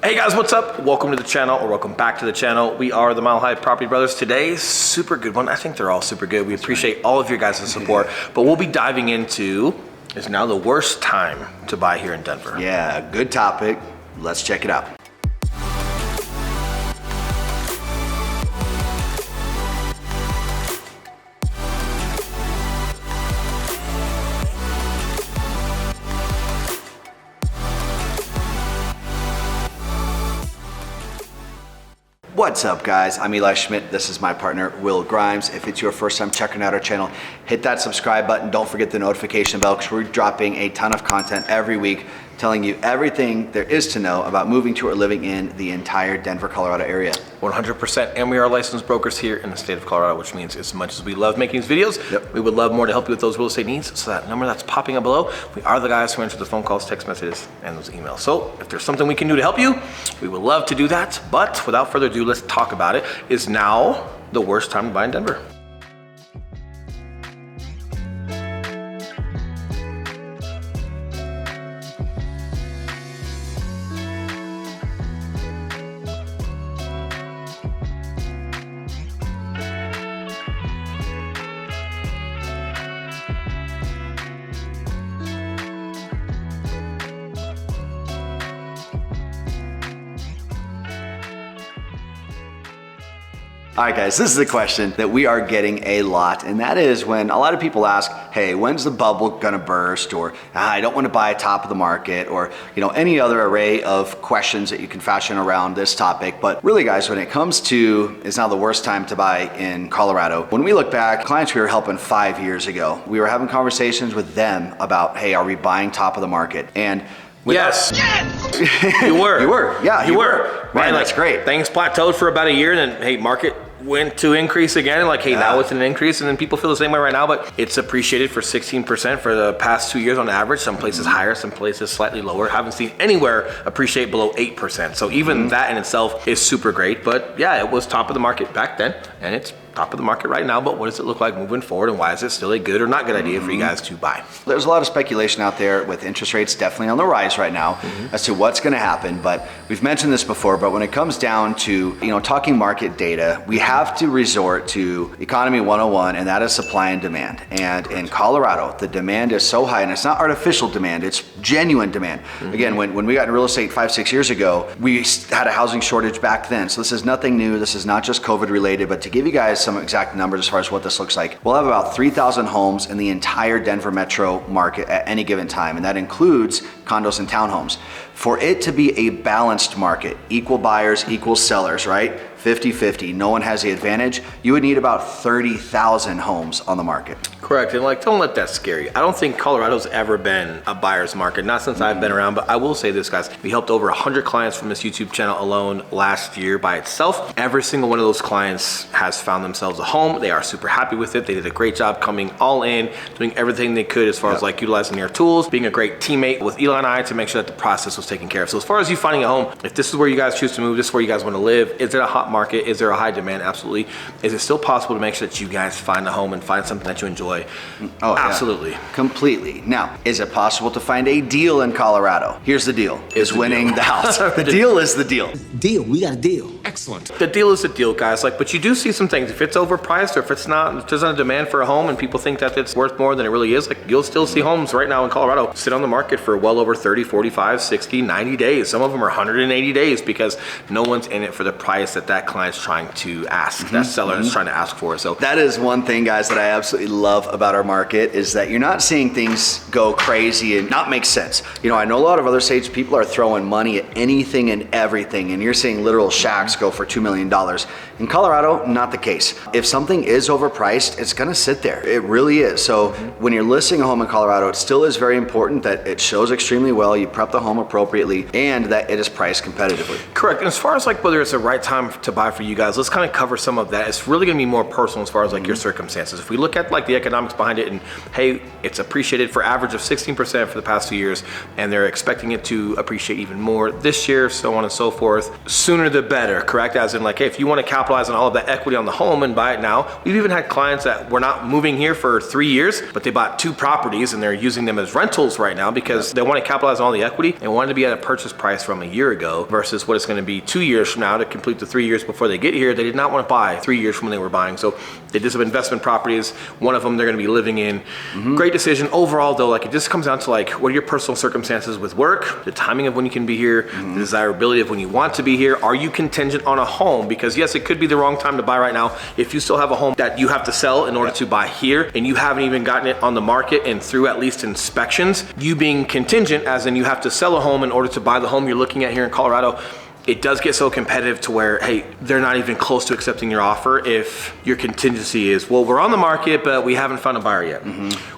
Hey guys, what's up? Welcome to the channel, or welcome back to the channel. We are the Mile High Property Brothers. Today's super good one. I think they're all super good. We appreciate all of your guys' support, but we'll be diving into is now the worst time to buy here in Denver. Yeah, good topic. Let's check it out. What's up guys, I'm Eli Schmidt. This is my partner, Will Grimes. If it's your first time checking out our channel, hit that subscribe button. Don't forget the notification bell because we're dropping a ton of content every week telling you everything there is to know about moving to or living in the entire Denver, Colorado area. 100%, and we are licensed brokers here in the state of Colorado, which means as much as we love making these videos, we would love more to help you with those real estate needs. So that number that's popping up below, we are the guys who answer the phone calls, text messages, and those emails. So if there's something we can do to help you, we would love to do that. But without further ado, let's talk about it. Is now the worst time to buy in Denver? All right guys, this is a question that we are getting a lot, and that is when a lot of people ask, hey, when's the bubble gonna burst? Or I don't wanna buy top of the market, or any other array of questions that you can fashion around this topic. But really guys, when it comes to, it's now the worst time to buy in Colorado. When we look back, clients we were helping 5 years ago, we were having conversations with them about, hey, are we buying top of the market? And Yes. You were. You were. Yeah, you were. Man, that's great. Things plateaued for about a year, and then, hey, market went to increase again, and now it's an increase, and then people feel the same way right now, but it's appreciated for 16% for the past 2 years on average. Some places higher, some places slightly lower. Haven't seen anywhere appreciate below 8%. So even that in itself is super great. But yeah, it was top of the market back then, and it's top of the market right now. But what does it look like moving forward, and why is it still a good or not good idea for you guys to buy? There's a lot of speculation out there with interest rates definitely on the rise right now as to what's going to happen. But we've mentioned this before, but when it comes down to talking market data, we have to resort to economy 101, and that is supply and demand. And in Colorado, the demand is so high, and it's not artificial demand, it's genuine demand. Again, when we got in real estate 5-6 years ago, we had a housing shortage back then. So this is nothing new. This is not just COVID related, but to give you guys some exact numbers as far as what this looks like, we'll have about 3,000 homes in the entire Denver metro market at any given time, and that includes condos and townhomes. For it to be a balanced market, equal buyers, equal sellers, right? 50-50, no one has the advantage, you would need about 30,000 homes on the market. Correct, and don't let that scare you. I don't think Colorado's ever been a buyer's market, not since I've been around, but I will say this guys, we helped over 100 clients from this YouTube channel alone last year by itself. Every single one of those clients has found themselves a home. They are super happy with it. They did a great job coming all in, doing everything they could as far as utilizing their tools, being a great teammate with Eli and I to make sure that the process was taken care of. So as far as you finding a home, if this is where you guys choose to move, this is where you guys want to live, is it a hot market? Is there a high demand? Absolutely. Is it still possible to make sure that you guys find a home and find something that you enjoy? Oh, absolutely. Yeah. Completely. Now, is it possible to find a deal in Colorado? Here's the deal, is winning the house. The deal is the deal. Deal, we got a deal. Excellent. The deal is the deal, guys. But you do see some things. If it's overpriced, or if it's not, if there's not a demand for a home and people think that it's worth more than it really is, you'll still see homes right now in Colorado sit on the market for well over 30, 45, 60, 90 days. Some of them are 180 days because no one's in it for the price that client's trying to ask, that seller is trying to ask for. So that is one thing, guys, that I absolutely love about our market, is that you're not seeing things go crazy and not make sense. I know a lot of other states, people are throwing money at anything and everything, and you're seeing literal shacks go for $2 million. In Colorado, not the case. If something is overpriced, it's gonna sit there. It really is. So when you're listing a home in Colorado, it still is very important that it shows extremely well, you prep the home appropriately, and that it is priced competitively. Correct. And as far as whether it's the right time to buy for you guys, let's kind of cover some of that. It's really gonna be more personal as far as your circumstances. If we look at the economics behind it, and hey, it's appreciated for average of 16% for the past 2 years, and they're expecting it to appreciate even more this year, so on and so forth. Sooner the better, correct? As in hey, if you want to capitalize on all of that equity on the home and buy it now. We've even had clients that were not moving here for 3 years, but they bought 2 properties and they're using them as rentals right now because they want to capitalize on all the equity and wanted to be at a purchase price from a year ago versus what it's going to be 2 years from now to complete the 3 years before they get here. They did not want to buy 3 years from when they were buying. So they did some investment properties. One of them they're going to be living in. Great decision. Overall though, like it just comes down to like, what are your personal circumstances with work, the timing of when you can be here, the desirability of when you want to be here. Are you contingent on a home? Because yes, it could be the wrong time to buy right now. If you still have a home that you have to sell in order to buy here and you haven't even gotten it on the market and through at least inspections, you being contingent as in you have to sell a home in order to buy the home you're looking at here in Colorado, it does get so competitive to where, hey, they're not even close to accepting your offer if your contingency is, well, we're on the market, but we haven't found a buyer yet.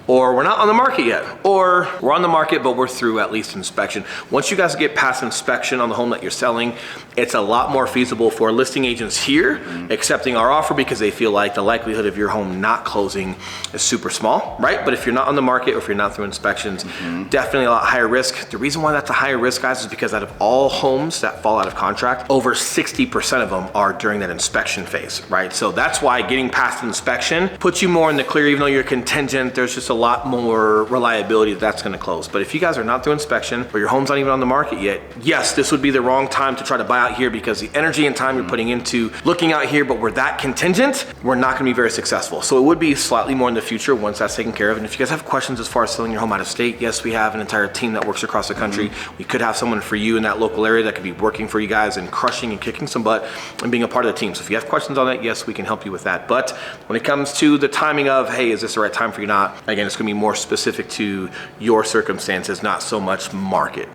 Or we're not on the market yet. Or we're on the market, but we're through at least inspection. Once you guys get past inspection on the home that you're selling, it's a lot more feasible for listing agents here accepting our offer because they feel like the likelihood of your home not closing is super small, right? But if you're not on the market or if you're not through inspections, definitely a lot higher risk. The reason why that's a higher risk, guys, is because out of all homes that fall out of contract, over 60% of them are during that inspection phase, right? So that's why getting past inspection puts you more in the clear. Even though you're contingent, there's just a lot more reliability that's gonna close. But if you guys are not through inspection or your home's not even on the market yet, yes, this would be the wrong time to try to buy out here because the energy and time you're putting into looking out here, but we're that contingent, we're not gonna be very successful. So it would be slightly more in the future once that's taken care of. And if you guys have questions as far as selling your home out of state, yes, we have an entire team that works across the country. We could have someone for you in that local area that could be working for you guys and crushing and kicking some butt and being a part of the team. So if you have questions on that, yes, we can help you with that. But when it comes to the timing of, hey, is this the right time for you or not? Again, it's gonna be more specific to your circumstances, not so much market.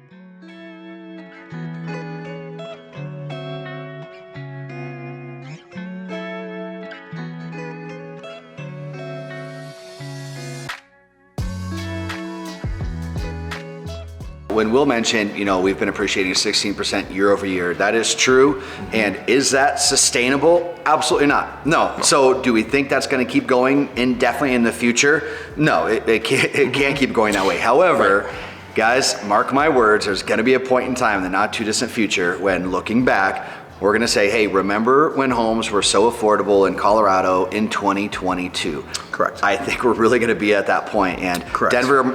When Will mentioned, we've been appreciating 16% year over year, that is true. And is that sustainable? Absolutely not. No. So do we think that's going to keep going indefinitely in the future? No, it can't keep going that way. However, guys, mark my words, there's going to be a point in time in the not too distant future when looking back, we're gonna say, hey, remember when homes were so affordable in Colorado in 2022? Correct. I think we're really gonna be at that point. And correct.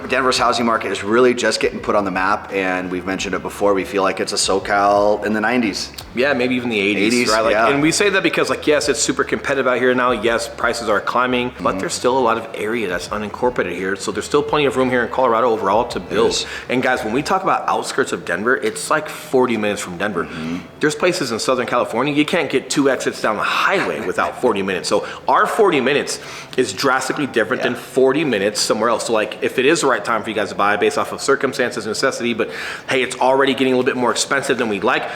Denver's housing market is really just getting put on the map. And we've mentioned it before, we feel like it's a SoCal in the 90s. Yeah, maybe even the 80s, right? Like, yeah. And we say that because like, yes, it's super competitive out here now. Yes, prices are climbing, but there's still a lot of area that's unincorporated here. So there's still plenty of room here in Colorado overall to build. And guys, when we talk about outskirts of Denver, it's like 40 minutes from Denver. There's places in Southern California, you can't get 2 exits down the highway without 40 minutes. So our 40 minutes is drastically different than 40 minutes somewhere else. So like, if it is the right time for you guys to buy based off of circumstances, necessity, but hey, it's already getting a little bit more expensive than we'd like,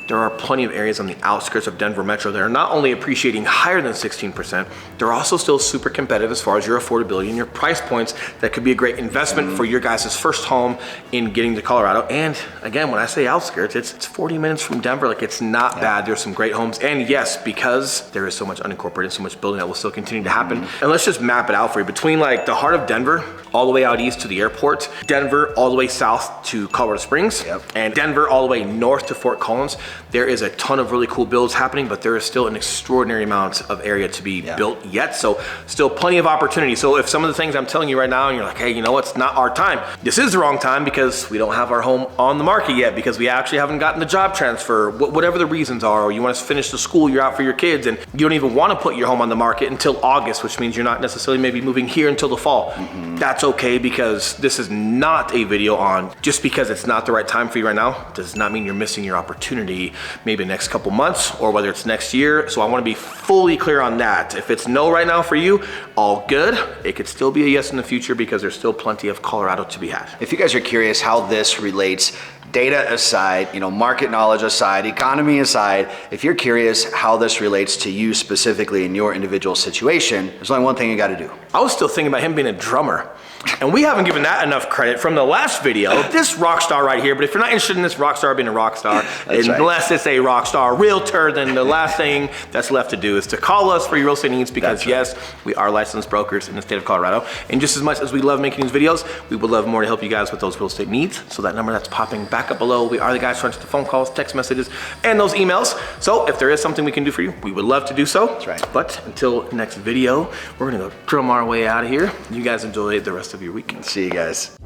there are plenty of areas on the outskirts of Denver Metro that are not only appreciating higher than 16%, they're also still super competitive as far as your affordability and your price points. That could be a great investment for your guys' first home in getting to Colorado. And again, when I say outskirts, it's 40 minutes from Denver. Like, it's not bad. There's some great homes. And yes, because there is so much unincorporated, so much building that will still continue to happen. And let's just map it out for you. Between like the heart of Denver, all the way out east to the airport, Denver all the way south to Colorado Springs, and Denver all the way north to Fort Collins, there is a ton of really cool builds happening, but there is still an extraordinary amount of area to be built yet. So still plenty of opportunity. So if some of the things I'm telling you right now, and you're like, hey, you know what, it's not our time. This is the wrong time because we don't have our home on the market yet, because we actually haven't gotten the job transfer, whatever the reasons are, or you want to finish the school you're out for your kids, and you don't even want to put your home on the market until August, which means you're not necessarily maybe moving here until the fall. That's okay, because this is not a video on just because it's not the right time for you right now does not mean you're missing your opportunity maybe the next couple months or whether it's next year. So I want to be fully clear on that. If it's no right now for you, all good. It could still be a yes in the future because there's still plenty of Colorado to be had. If you guys are curious how this relates, data aside, market knowledge aside, economy aside, if you're curious how this relates to you specifically in your individual situation, there's only one thing you got to do. I was still thinking about him being a drummer. And we haven't given that enough credit from the last video. This rock star right here, but if you're not interested in this rock star being a rock star, unless it's a rock star realtor, then the last thing that's left to do is to call us for your real estate needs, because yes, we are licensed brokers in the state of Colorado. And just as much as we love making these videos, we would love more to help you guys with those real estate needs. So that number that's popping back up below, we are the guys trying to the phone calls, text messages, and those emails. So if there is something we can do for you, we would love to do so. That's right. But until next video, we're gonna go drum our way out of here. You guys enjoy the rest of your weekend. See you guys.